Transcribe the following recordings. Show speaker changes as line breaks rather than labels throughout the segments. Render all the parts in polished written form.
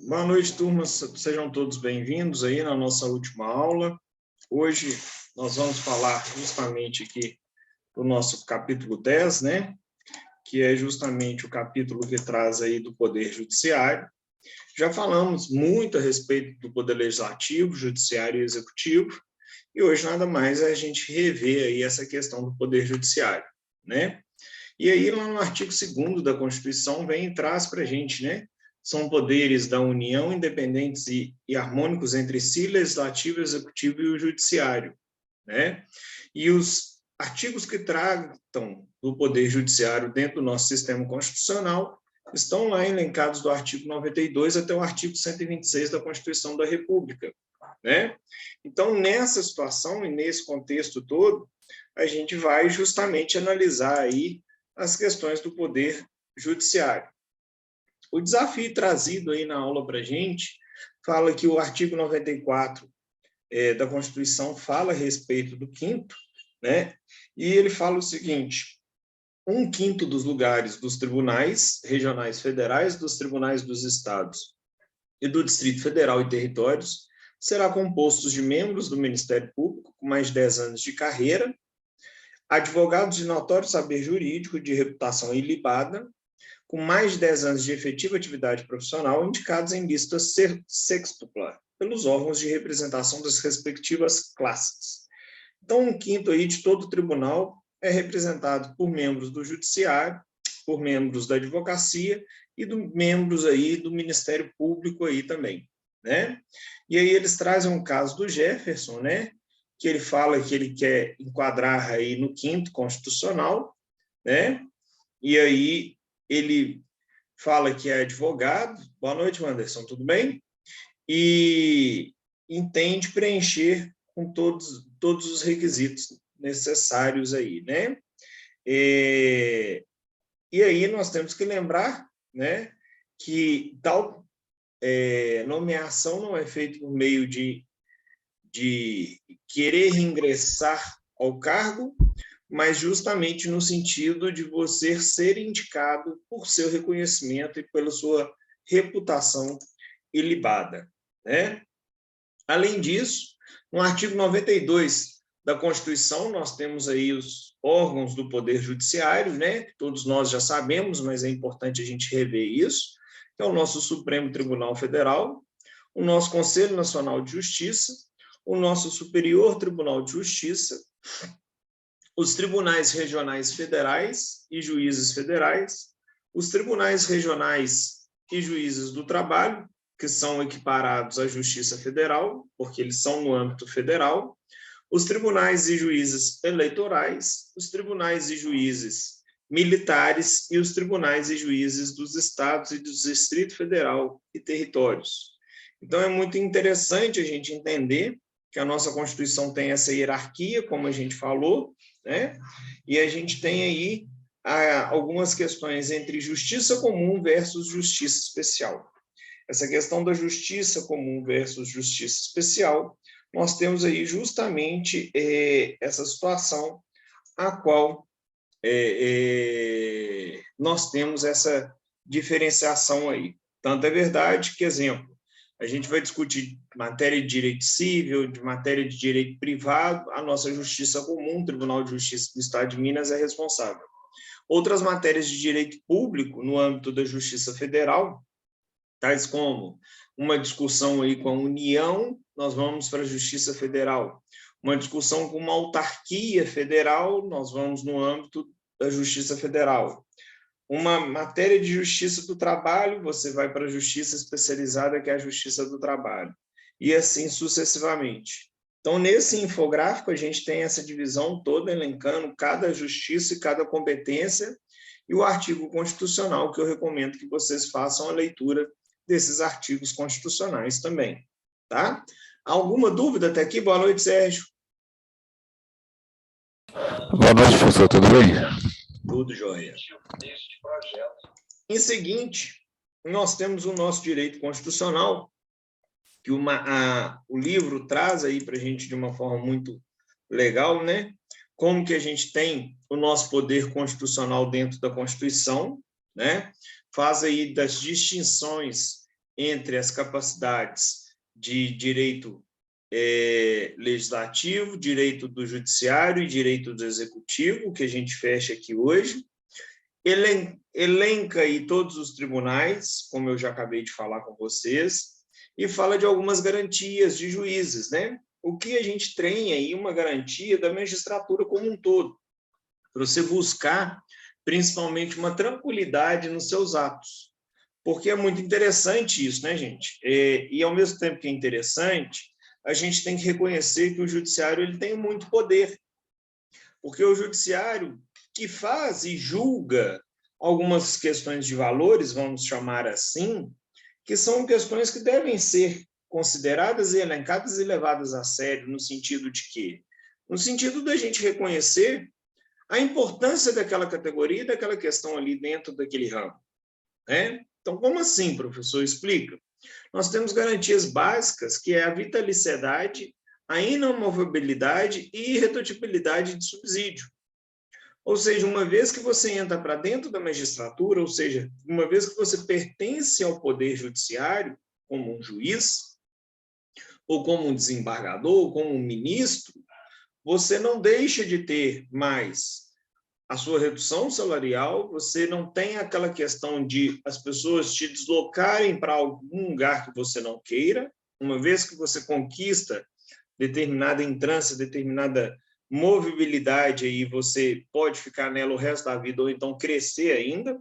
Boa noite, turma. Sejam todos bem-vindos aí na nossa última aula. Hoje nós vamos falar justamente aqui do nosso capítulo 10, né? Que é justamente o capítulo que traz aí do Poder Judiciário. Já falamos muito a respeito do Poder Legislativo, Judiciário e Executivo, e hoje nada mais é a gente rever aí essa questão do Poder Judiciário, né? E aí, lá no artigo 2º da Constituição, vem e traz para a gente, né? São poderes da União independentes e harmônicos entre si, legislativo, executivo e o judiciário, né? E os artigos que tratam do poder judiciário dentro do nosso sistema constitucional estão lá elencados do artigo 92 até o artigo 126 da Constituição da República, né? Então, nessa situação e nesse contexto todo, a gente vai justamente analisar aí as questões do poder judiciário. O desafio trazido aí na aula para a gente fala que o artigo 94 da Constituição fala a respeito do quinto, né? E ele fala o seguinte: 1/5 dos lugares dos tribunais regionais federais, dos tribunais dos estados e do Distrito Federal e territórios será composto de membros do Ministério Público com mais de 10 anos de carreira, advogados de notório saber jurídico de reputação ilibada, com mais de 10 anos de efetiva atividade profissional, indicados em lista sextupla pelos órgãos de representação das respectivas classes. Então, 1/5 aí de todo o tribunal é representado por membros do judiciário, por membros da advocacia e membros aí do Ministério Público aí também, né? E aí eles trazem um caso do Jefferson, né? Que ele fala que ele quer enquadrar aí no 5º constitucional, né? E aí ele fala que é advogado. Boa noite, Wanderson, tudo bem? E entende preencher com todos os requisitos necessários aí, né? E aí nós temos que lembrar, né, que tal nomeação não é feita por meio de querer ingressar ao cargo, mas justamente no sentido de você ser indicado por seu reconhecimento e pela sua reputação ilibada, né? Além disso, no artigo 92 da Constituição, nós temos aí os órgãos do Poder Judiciário, né? Que todos nós já sabemos, mas é importante a gente rever isso, que é o nosso Supremo Tribunal Federal, o nosso Conselho Nacional de Justiça, o nosso Superior Tribunal de Justiça, os tribunais regionais federais e juízes federais, os tribunais regionais e juízes do trabalho, que são equiparados à Justiça Federal, porque eles são no âmbito federal, os tribunais e juízes eleitorais, os tribunais e juízes militares e os tribunais e juízes dos estados e do Distrito Federal e territórios. Então, é muito interessante a gente entender que a nossa Constituição tem essa hierarquia, como a gente falou, né? E a gente tem aí algumas questões entre justiça comum versus justiça especial. Essa questão da justiça comum versus justiça especial, nós temos aí justamente essa situação a qual nós temos essa diferenciação aí. Tanto é verdade que, exemplo, a gente vai discutir matéria de direito civil, de matéria de direito privado, a nossa Justiça Comum, o Tribunal de Justiça do Estado de Minas é responsável. Outras matérias de direito público, no âmbito da Justiça Federal, tais como uma discussão aí com a União, nós vamos para a Justiça Federal. Uma discussão com uma autarquia federal, nós vamos no âmbito da Justiça Federal. Uma matéria de justiça do trabalho, você vai para a justiça especializada, que é a Justiça do Trabalho, e assim sucessivamente. Então, nesse infográfico, a gente tem essa divisão toda, elencando cada justiça e cada competência, e o artigo constitucional, que eu recomendo que vocês façam a leitura desses artigos constitucionais também, tá? Alguma dúvida até aqui? Boa noite, Sérgio.
Boa noite, professor, tudo bem?
Tudo jóia. Em seguinte, nós temos o nosso direito constitucional, que o livro traz aí para a gente de uma forma muito legal, né? Como que a gente tem o nosso poder constitucional dentro da Constituição, né? Faz aí das distinções entre as capacidades de direito legislativo, direito do judiciário e direito do executivo, que a gente fecha aqui hoje. Elenca aí todos os tribunais, como eu já acabei de falar com vocês, e fala de algumas garantias de juízes, né? O que a gente tem aí, uma garantia da magistratura como um todo, para você buscar, principalmente, uma tranquilidade nos seus atos. Porque é muito interessante isso, né, gente? E, ao mesmo tempo que é interessante, a gente tem que reconhecer que o judiciário ele tem muito poder. Porque o judiciário que faz e julga algumas questões de valores, vamos chamar assim, que são questões que devem ser consideradas e elencadas e levadas a sério, no sentido de quê? No sentido da gente reconhecer a importância daquela categoria e daquela questão ali dentro daquele ramo, né? Então, como assim, professor? Explica. Nós temos garantias básicas, que é a vitaliciedade, a inamovibilidade e irredutibilidade de subsídio. Ou seja, uma vez que você entra para dentro da magistratura, ou seja, uma vez que você pertence ao poder judiciário, como um juiz, ou como um desembargador, ou como um ministro, você não deixa de ter mais a sua redução salarial, você não tem aquela questão de as pessoas te deslocarem para algum lugar que você não queira, uma vez que você conquista determinada entrância, determinada movibilidade, aí você pode ficar nela o resto da vida ou então crescer ainda.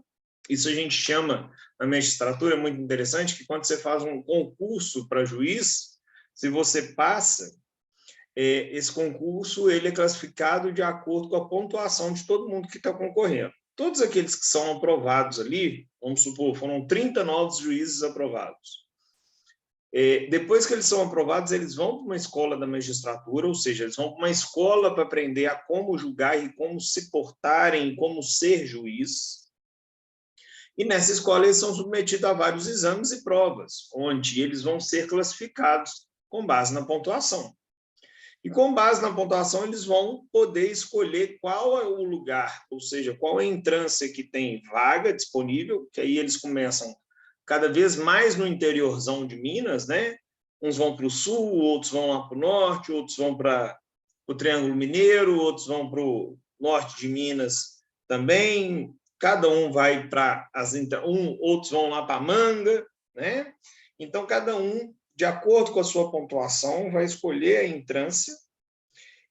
Isso a gente chama, na magistratura, é muito interessante, que quando você faz um concurso para juiz, se você passa, esse concurso ele é classificado de acordo com a pontuação de todo mundo que está concorrendo. Todos aqueles que são aprovados ali, vamos supor, foram 30 novos juízes aprovados. Depois que eles são aprovados, eles vão para uma escola da magistratura, ou seja, eles vão para uma escola para aprender a como julgar e como se portarem, como ser juiz. E nessa escola eles são submetidos a vários exames e provas, onde eles vão ser classificados com base na pontuação. E com base na pontuação, eles vão poder escolher qual é o lugar, ou seja, qual é a entrância que tem vaga disponível, que aí eles começam cada vez mais no interiorzão de Minas, né? Uns vão para o sul, outros vão lá para o norte, outros vão para o Triângulo Mineiro, outros vão para o norte de Minas também. Cada um vai para outros vão lá para Manga, né? Então, cada um, de acordo com a sua pontuação, vai escolher a entrância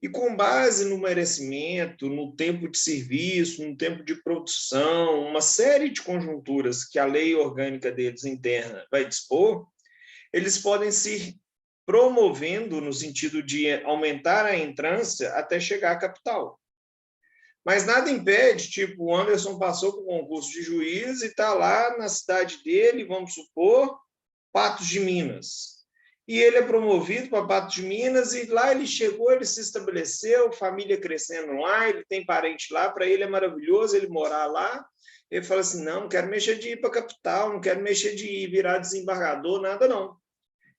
e, com base no merecimento, no tempo de serviço, no tempo de produção, uma série de conjunturas que a lei orgânica deles interna vai dispor, eles podem se promovendo no sentido de aumentar a entrância até chegar à capital. Mas nada impede, tipo, o Anderson passou por um concurso de juiz e está lá na cidade dele, vamos supor, Patos de Minas. E ele é promovido para Patos de Minas e lá ele chegou, ele se estabeleceu, família crescendo lá, ele tem parente lá, para ele é maravilhoso ele morar lá. Ele fala assim, não quero mexer de ir para a capital, não quero mexer de ir virar desembargador, nada não.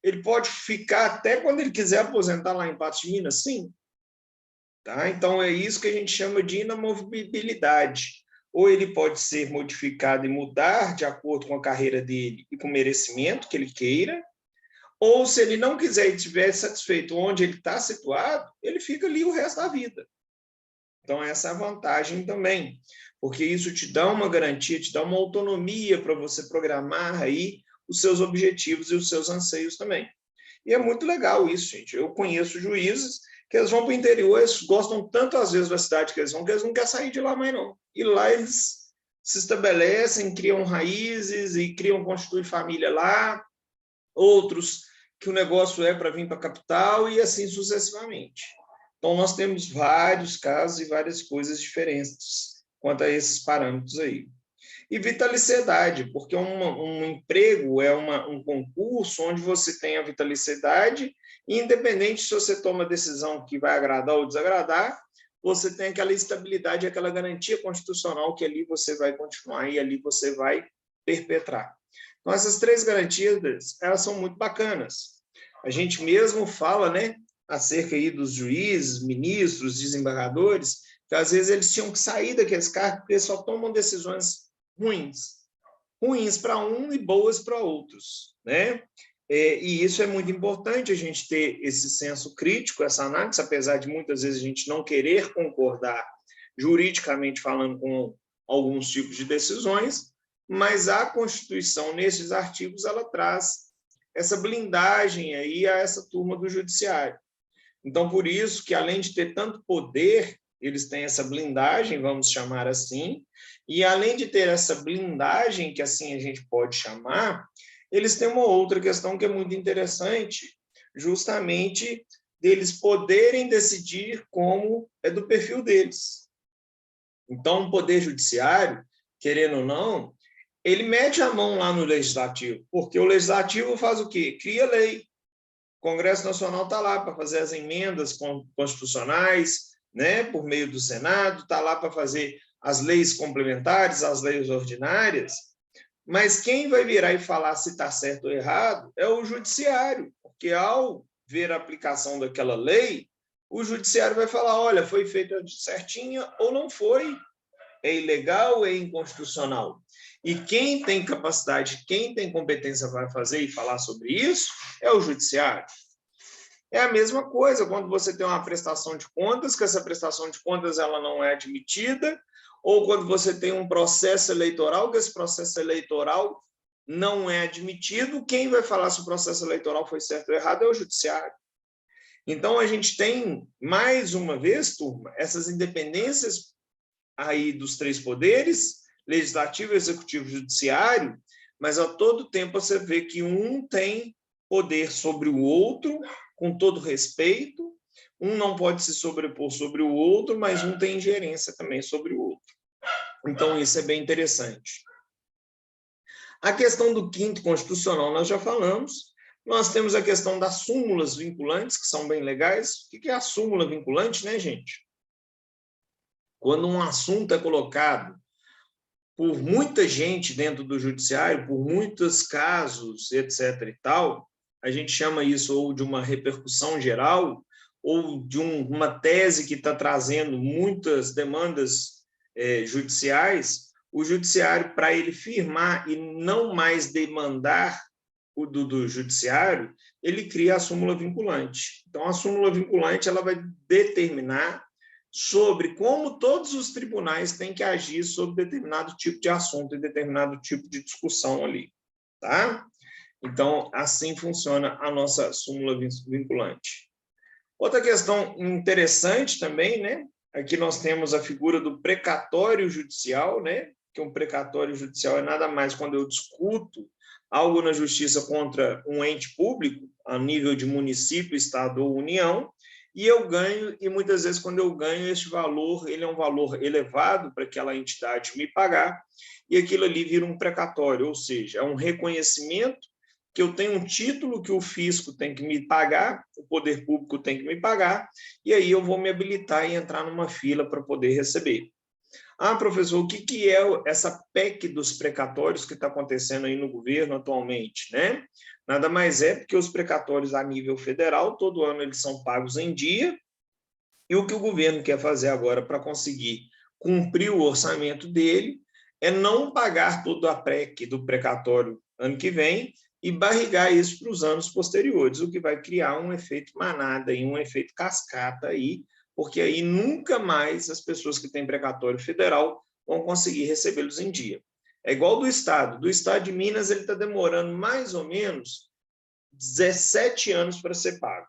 Ele pode ficar até quando ele quiser aposentar lá em Patos de Minas, sim. Tá? Então, é isso que a gente chama de inamovibilidade. Ou ele pode ser modificado e mudar de acordo com a carreira dele e com o merecimento que ele queira, ou se ele não quiser e estiver satisfeito onde ele está situado, ele fica ali o resto da vida. Então, essa é a vantagem também, porque isso te dá uma garantia, te dá uma autonomia para você programar aí os seus objetivos e os seus anseios também. E é muito legal isso, gente. Eu conheço juízes que eles vão para o interior, eles gostam tanto, às vezes, da cidade que eles vão, que eles não querem sair de lá mais, não. E lá eles se estabelecem, criam raízes e constituem família lá. Outros que o negócio é para vir para a capital e assim sucessivamente. Então, nós temos vários casos e várias coisas diferentes quanto a esses parâmetros aí. E vitaliciedade, porque um emprego é um concurso onde você tem a vitaliciedade, e independente se você toma a decisão que vai agradar ou desagradar, você tem aquela estabilidade, aquela garantia constitucional que ali você vai continuar e ali você vai perpetrar. Então, essas três garantias, elas são muito bacanas. A gente mesmo fala, né, acerca aí dos juízes, ministros, desembargadores, que às vezes eles tinham que sair daqueles cargos porque eles só tomam decisões ruins. ruins para um e boas para outros, né? E isso é muito importante, a gente ter esse senso crítico, essa análise, apesar de muitas vezes a gente não querer concordar juridicamente falando com alguns tipos de decisões, mas a Constituição, nesses artigos, ela traz essa blindagem aí a essa turma do judiciário. Então, por isso que, além de ter tanto poder, eles têm essa blindagem, vamos chamar assim, e além de ter essa blindagem, que assim a gente pode chamar, eles têm uma outra questão que é muito interessante, justamente deles poderem decidir como é do perfil deles. Então, o Poder Judiciário, querendo ou não, ele mete a mão lá no Legislativo, porque o Legislativo faz o quê? Cria lei. O Congresso Nacional está lá para fazer as emendas constitucionais, né, por meio do Senado, está lá para fazer as leis complementares, as leis ordinárias, mas quem vai virar e falar se está certo ou errado é o Judiciário, porque ao ver a aplicação daquela lei, o Judiciário vai falar, olha, foi feita certinha ou não foi, é ilegal, é inconstitucional. E quem tem capacidade, quem tem competência para fazer e falar sobre isso é o Judiciário. É a mesma coisa quando você tem uma prestação de contas, que essa prestação de contas ela não é admitida, ou quando você tem um processo eleitoral, que esse processo eleitoral não é admitido, quem vai falar se o processo eleitoral foi certo ou errado é o Judiciário. Então, a gente tem, mais uma vez, turma, essas independências aí dos três poderes, legislativo, executivo e judiciário, mas a todo tempo você vê que um tem poder sobre o outro, com todo respeito, um não pode se sobrepor sobre o outro, mas um tem ingerência também sobre o outro. Então, isso é bem interessante. A questão do quinto constitucional nós já falamos, nós temos a questão das súmulas vinculantes, que são bem legais. O que é a súmula vinculante, né, gente? Quando um assunto é colocado por muita gente dentro do judiciário, por muitos casos, etc. e tal, a gente chama isso ou de uma repercussão geral, ou de uma tese que está trazendo muitas demandas judiciais, o judiciário, para ele firmar e não mais demandar o do judiciário, ele cria a súmula vinculante. Então, a súmula vinculante ela vai determinar sobre como todos os tribunais têm que agir sobre determinado tipo de assunto e determinado tipo de discussão ali, tá? Então, assim funciona a nossa súmula vinculante. Outra questão interessante também, né? Aqui nós temos a figura do precatório judicial, né? Que um precatório judicial é nada mais quando eu discuto algo na justiça contra um ente público, a nível de município, estado ou união, e eu ganho, e muitas vezes quando eu ganho este valor, ele é um valor elevado para aquela entidade me pagar, e aquilo ali vira um precatório, ou seja, é um reconhecimento que eu tenho um título que o fisco tem que me pagar, o poder público tem que me pagar, e aí eu vou me habilitar e entrar numa fila para poder receber. Ah, professor, o que é essa PEC dos precatórios que está acontecendo aí no governo atualmente, né? Nada mais é porque os precatórios a nível federal, todo ano eles são pagos em dia, e o que o governo quer fazer agora para conseguir cumprir o orçamento dele é não pagar toda a PEC do precatório ano que vem e barrigar isso para os anos posteriores, o que vai criar um efeito manada e um efeito cascata aí, porque aí nunca mais as pessoas que têm precatório federal vão conseguir recebê-los em dia. É igual do Estado. Do Estado de Minas, ele está demorando mais ou menos 17 anos para ser pago.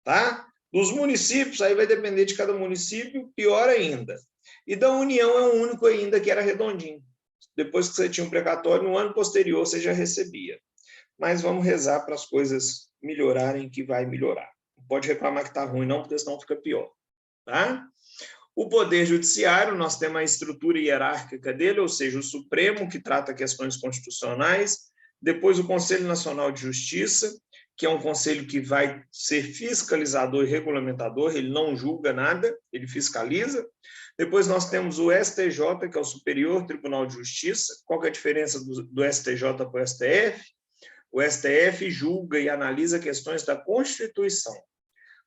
Tá? Dos municípios, aí vai depender de cada município, pior ainda. E da União é o único ainda que era redondinho. Depois que você tinha um precatório, no ano posterior você já recebia. Mas vamos rezar para as coisas melhorarem, que vai melhorar. Não pode reclamar que está ruim, não, porque senão fica pior. Tá? O Poder Judiciário, nós temos a estrutura hierárquica dele, ou seja, o Supremo, que trata questões constitucionais, depois o Conselho Nacional de Justiça, que é um conselho que vai ser fiscalizador e regulamentador, ele não julga nada, ele fiscaliza. Depois nós temos o STJ, que é o Superior Tribunal de Justiça. Qual que é a diferença do STJ para o STF? O STF julga e analisa questões da Constituição.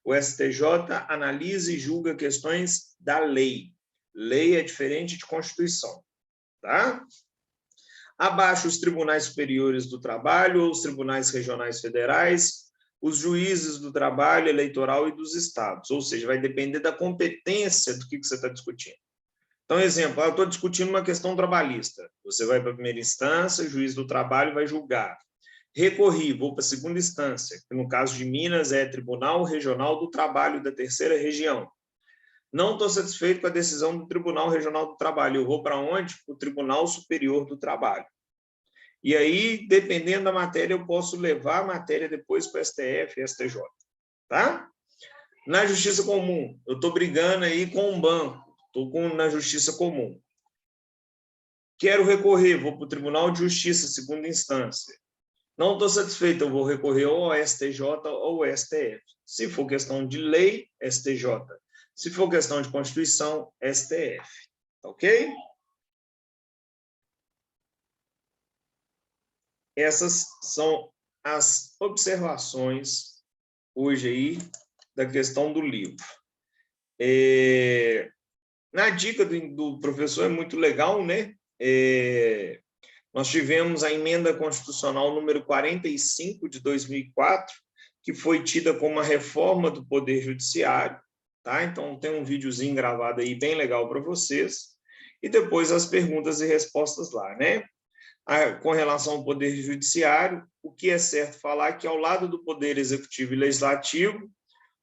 O STJ analisa e julga questões da lei. Lei é diferente de Constituição, tá? Abaixo, os tribunais superiores do trabalho ou os tribunais regionais federais, os juízes do trabalho, eleitoral e dos estados. Ou seja, vai depender da competência do que você está discutindo. Então, exemplo, eu estou discutindo uma questão trabalhista. Você vai para a primeira instância, o juiz do trabalho vai julgar. Recorri, vou para a segunda instância, que no caso de Minas é Tribunal Regional do Trabalho da Terceira Região. Não estou satisfeito com a decisão do Tribunal Regional do Trabalho. Eu vou para onde? Para o Tribunal Superior do Trabalho. E aí, dependendo da matéria, eu posso levar a matéria depois para o STF e STJ. Tá? Na Justiça Comum, eu estou brigando aí com um banco. Estou na Justiça Comum. Quero recorrer, vou para o Tribunal de Justiça, segunda instância. Não estou satisfeito, eu vou recorrer ou ao STJ ou ao STF. Se for questão de lei, STJ. Se for questão de Constituição, STF. Ok? Essas são as observações hoje aí da questão do livro. Na dica do professor é muito legal, né? Nós tivemos a emenda constitucional número 45 de 2004, que foi tida como uma reforma do Poder Judiciário, tá? Então tem um videozinho gravado aí bem legal para vocês, e depois as perguntas e respostas lá, né? Com relação ao Poder Judiciário, o que é certo falar é que ao lado do Poder Executivo e Legislativo,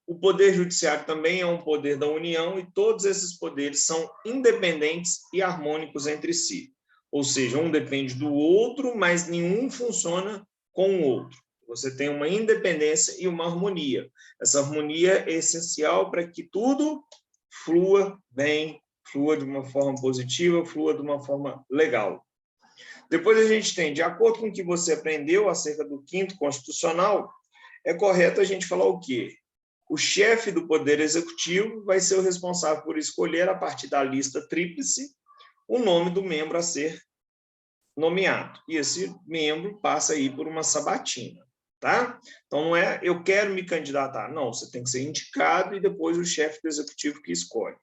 o Poder Judiciário também é um poder da União e todos esses poderes são independentes e harmônicos entre si. Ou seja, um depende do outro, mas nenhum funciona com o outro. Você tem uma independência e uma harmonia. Essa harmonia é essencial para que tudo flua bem, flua de uma forma positiva, flua de uma forma legal. Depois a gente tem, de acordo com o que você aprendeu acerca do 5º Constitucional, é correto a gente falar o quê? O chefe do Poder Executivo vai ser o responsável por escolher, a partir da lista tríplice, o nome do membro a ser nomeado. E esse membro passa aí por uma sabatina, tá? Então, não é eu quero me candidatar. Não, você tem que ser indicado e depois o chefe do Executivo que escolhe.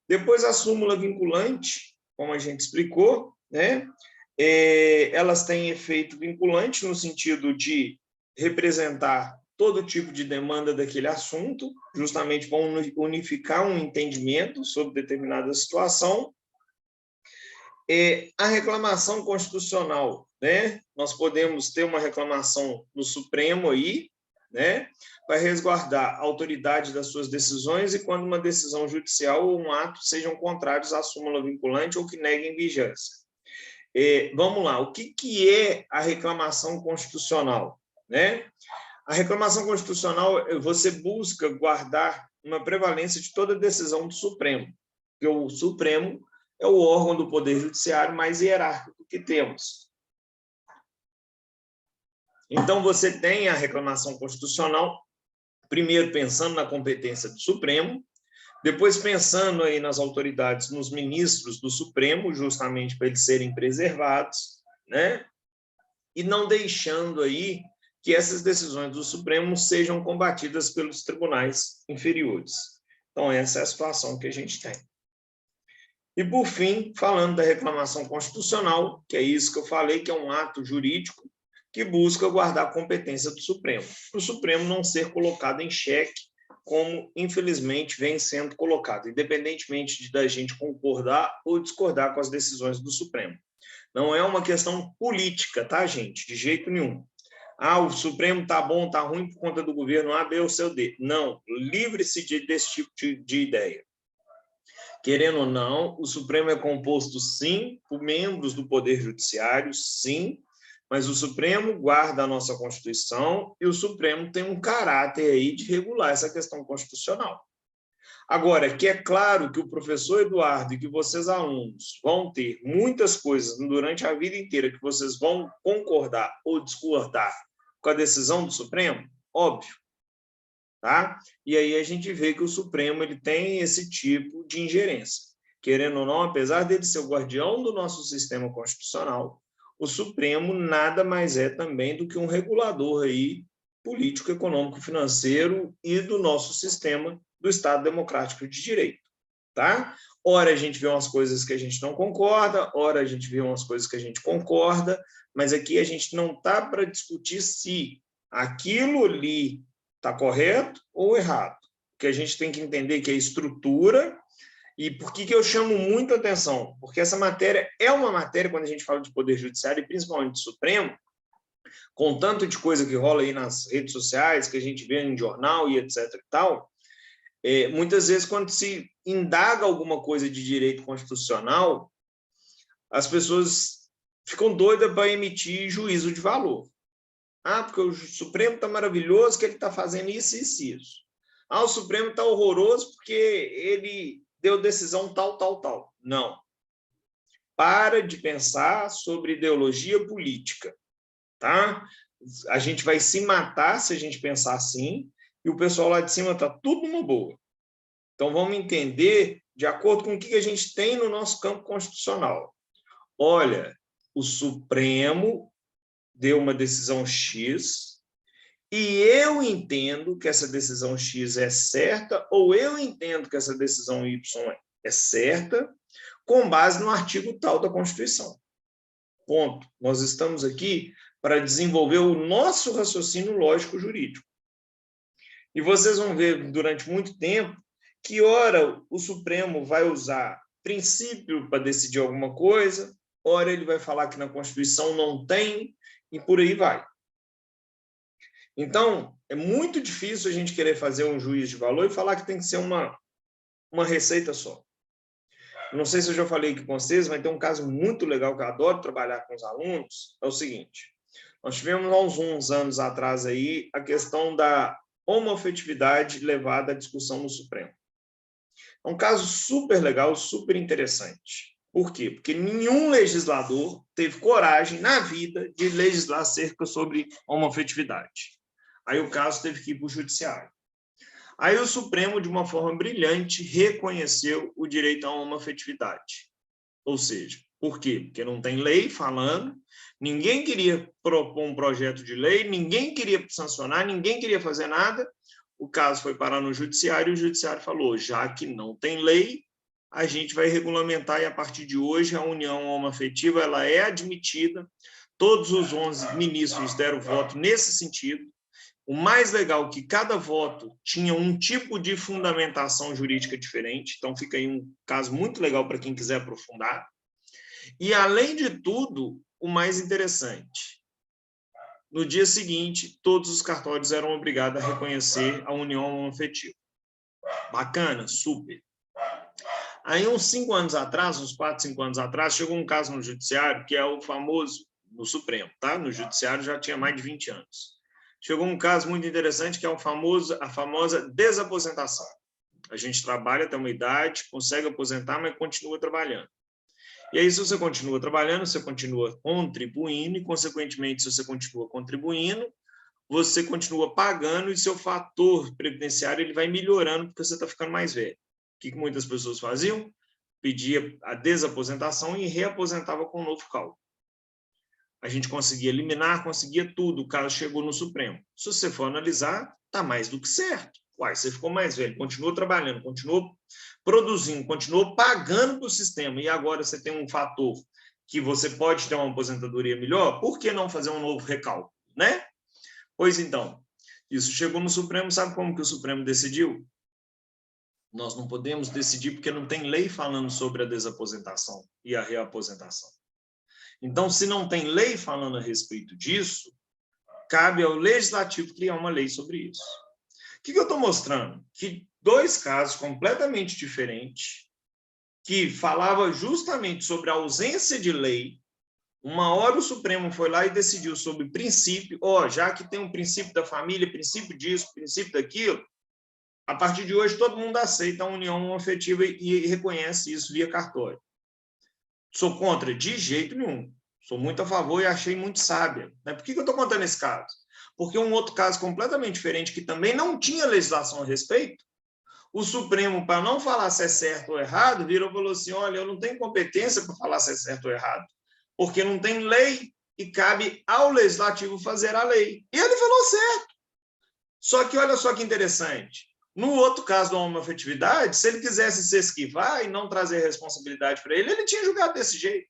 Depois, a súmula vinculante, como a gente explicou, né? Elas têm efeito vinculante no sentido de representar todo tipo de demanda daquele assunto, justamente para unificar um entendimento sobre determinada situação. A reclamação constitucional, né? Nós podemos ter uma reclamação no Supremo aí, né? Para resguardar a autoridade das suas decisões e quando uma decisão judicial ou um ato sejam contrários à súmula vinculante ou que neguem vigência. Vamos lá, o que é a reclamação constitucional, né? A reclamação constitucional, você busca guardar uma prevalência de toda decisão do Supremo, porque o Supremo é o órgão do Poder Judiciário mais hierárquico que temos. Então, você tem a reclamação constitucional, primeiro pensando na competência do Supremo, depois pensando aí nas autoridades, nos ministros do Supremo, justamente para eles serem preservados, né? E não deixando aí que essas decisões do Supremo sejam combatidas pelos tribunais inferiores. Então, essa é a situação que a gente tem. E, por fim, falando da reclamação constitucional, que é isso que eu falei, que é um ato jurídico que busca guardar a competência do Supremo, para o Supremo não ser colocado em xeque, como, infelizmente, vem sendo colocado, independentemente da gente concordar ou discordar com as decisões do Supremo. Não é uma questão política, tá, gente? De jeito nenhum. O Supremo está bom, está ruim por conta do governo A, B ou C ou D. Não, livre-se desse tipo de ideia. Querendo ou não, o Supremo é composto, sim, por membros do Poder Judiciário, sim, mas o Supremo guarda a nossa Constituição e o Supremo tem um caráter aí de regular essa questão constitucional. Agora, que é claro que o professor Eduardo e que vocês, alunos, vão ter muitas coisas durante a vida inteira que vocês vão concordar ou discordar com a decisão do Supremo, óbvio. Tá? E aí a gente vê que o Supremo ele tem esse tipo de ingerência. Querendo ou não, apesar dele ser o guardião do nosso sistema constitucional, o Supremo nada mais é também do que um regulador aí político, econômico, financeiro e do nosso sistema do Estado Democrático de Direito. Tá? Ora a gente vê umas coisas que a gente não concorda, ora a gente vê umas coisas que a gente concorda, mas aqui a gente não está para discutir se aquilo ali está correto ou errado. O que a gente tem que entender que é a estrutura. E por que eu chamo muito a atenção? Porque essa matéria é uma matéria, quando a gente fala de Poder Judiciário, e principalmente Supremo, com tanto de coisa que rola aí nas redes sociais, que a gente vê em jornal e etc. e tal, muitas vezes, quando se indaga alguma coisa de direito constitucional, as pessoas ficam doidas para emitir juízo de valor. Ah, porque o Supremo está maravilhoso, que ele está fazendo isso, isso e isso. Ah, o Supremo está horroroso porque ele deu decisão tal, tal, tal. Não. Para de pensar sobre ideologia política, tá? A gente vai se matar se a gente pensar assim, e o pessoal lá de cima está tudo numa boa. Então, vamos entender de acordo com o que a gente tem no nosso campo constitucional. Olha, o Supremo deu uma decisão X, e eu entendo que essa decisão X é certa, ou eu entendo que essa decisão Y é certa, com base no artigo tal da Constituição. Ponto. Nós estamos aqui para desenvolver o nosso raciocínio lógico-jurídico. E vocês vão ver durante muito tempo que, ora, o Supremo vai usar princípio para decidir alguma coisa, ora ele vai falar que na Constituição não tem, e por aí vai. Então, é muito difícil a gente querer fazer um juízo de valor e falar que tem que ser uma receita só. Não sei se eu já falei aqui com vocês, mas tem um caso muito legal que eu adoro trabalhar com os alunos, é o seguinte. Nós tivemos há uns anos atrás aí a questão da homoafetividade levada à discussão no Supremo. É um caso super legal, super interessante. Por quê? Porque nenhum legislador teve coragem na vida de legislar acerca sobre homoafetividade. Aí o caso teve que ir para o judiciário. Aí o Supremo, de uma forma brilhante, reconheceu o direito à homoafetividade. Ou seja, por quê? Porque não tem lei falando, ninguém queria propor um projeto de lei, ninguém queria sancionar, ninguém queria fazer nada. O caso foi parar no judiciário e o judiciário falou, já que não tem lei, a gente vai regulamentar e a partir de hoje a união homoafetiva ela é admitida. Todos os 11 ministros deram voto nesse sentido. O mais legal é que cada voto tinha um tipo de fundamentação jurídica diferente, então fica aí um caso muito legal para quem quiser aprofundar. E, além de tudo, o mais interessante, no dia seguinte, todos os cartórios eram obrigados a reconhecer a união homoafetiva. Bacana, super. Aí, uns 5 anos atrás, uns 4, 5 anos atrás, chegou um caso no judiciário, que é o famoso, no Supremo, tá? No judiciário já tinha mais de 20 anos. Chegou um caso muito interessante, que é a famosa desaposentação. A gente trabalha até uma idade, consegue aposentar, mas continua trabalhando. E aí, se você continua trabalhando, você continua contribuindo, e, consequentemente, se você continua contribuindo, você continua pagando e seu fator previdenciário ele vai melhorando porque você está ficando mais velho. O que muitas pessoas faziam? Pedia a desaposentação e reaposentava com um novo cálculo. A gente conseguia eliminar, conseguia tudo, o caso chegou no Supremo. Se você for analisar, está mais do que certo. Uai, você ficou mais velho, continuou trabalhando, continuou produzindo, continuou pagando para o sistema, e agora você tem um fator que você pode ter uma aposentadoria melhor, por que não fazer um novo recálculo, né? Pois então, isso chegou no Supremo, sabe como que o Supremo decidiu? Nós não podemos decidir porque não tem lei falando sobre a desaposentação e a reaposentação. Então, se não tem lei falando a respeito disso, cabe ao legislativo criar uma lei sobre isso. O que eu estou mostrando? Que 2 casos completamente diferentes, que falavam justamente sobre a ausência de lei, uma hora o Supremo foi lá e decidiu sobre princípio, já que tem um princípio da família, princípio disso, princípio daquilo, a partir de hoje todo mundo aceita a união afetiva e reconhece isso via cartório. Sou contra? De jeito nenhum. Sou muito a favor e achei muito sábia. Por que eu estou contando esse caso? Porque um outro caso completamente diferente, que também não tinha legislação a respeito, o Supremo, para não falar se é certo ou errado, virou e falou assim, olha, eu não tenho competência para falar se é certo ou errado, porque não tem lei e cabe ao legislativo fazer a lei. E ele falou certo. Só que olha só que interessante, No outro caso da homoafetividade, se ele quisesse se esquivar e não trazer responsabilidade para ele, ele tinha julgado desse jeito.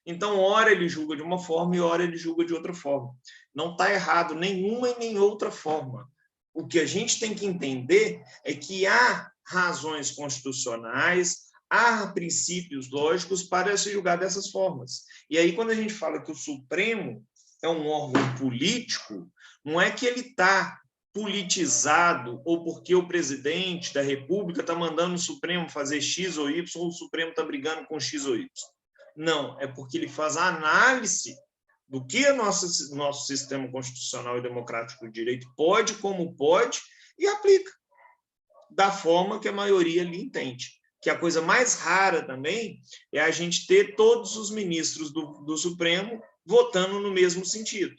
Então, ora ele julga de uma forma e ora ele julga de outra forma. Não está errado nenhuma e nem outra forma. O que a gente tem que entender é que há razões constitucionais, há princípios lógicos para se julgar dessas formas. E aí, quando a gente fala que o Supremo é um órgão político, não é que ele está politizado ou porque o presidente da República está mandando o Supremo fazer X ou Y ou o Supremo está brigando com X ou Y. Não, é porque ele faz a análise do que o nosso sistema constitucional e democrático de direito pode, como pode, e aplica da forma que a maioria lhe entende. Que a coisa mais rara também é a gente ter todos os ministros do Supremo votando no mesmo sentido.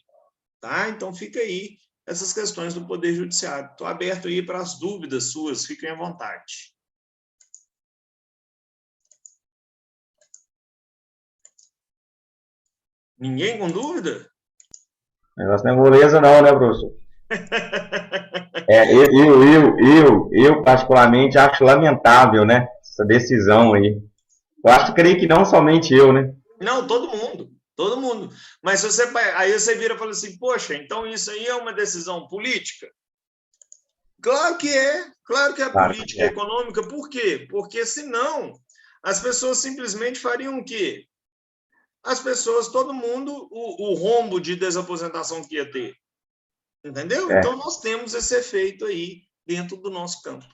Tá? Então, fica aí essas questões do Poder Judiciário. Estou aberto aí para as dúvidas suas, fiquem à vontade. Ninguém com dúvida?
O negócio não é moleza não, né, professor? Eu particularmente acho lamentável, né, essa decisão aí. Creio que não somente eu, né?
Não, todo mundo. Mas se você, aí você vira e fala assim, poxa, então isso aí é uma decisão política? Claro que é política econômica. Por quê? Porque senão as pessoas simplesmente fariam o quê? As pessoas, todo mundo, o rombo de desaposentação que ia ter. Entendeu? Então, nós temos esse efeito aí dentro do nosso campo.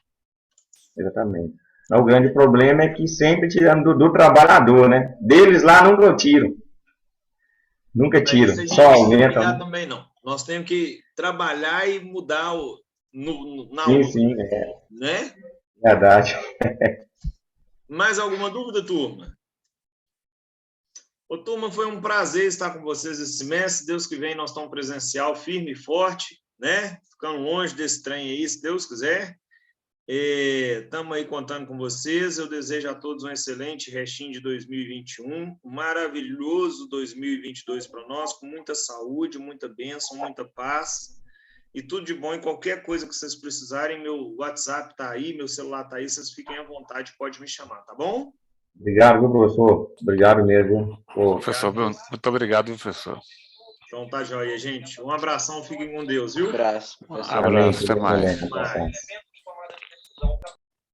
Exatamente. O grande problema é que sempre tirando do trabalhador, né? Deles lá nunca tiram. Nunca tiram. Só aumentam.
Também não. Nós temos que trabalhar e mudar na
Sim,
né?
Verdade.
Mais alguma dúvida, turma? Ô, turma, foi um prazer estar com vocês esse semestre. Deus que vem, nós estamos presencial, firme e forte, né? Ficando longe desse trem aí, se Deus quiser. Estamos aí contando com vocês. Eu desejo a todos um excelente restinho de 2021, um maravilhoso 2022 para nós, com muita saúde, muita bênção, muita paz e tudo de bom. E qualquer coisa que vocês precisarem, meu WhatsApp está aí, meu celular está aí, vocês fiquem à vontade, pode me chamar, tá bom?
Obrigado, meu professor. Obrigado mesmo.
Professor, muito obrigado, professor.
Então tá joia, gente. Um abração, fiquem com Deus, viu?
Um abraço.
Um abraço, até mais.
Até mais.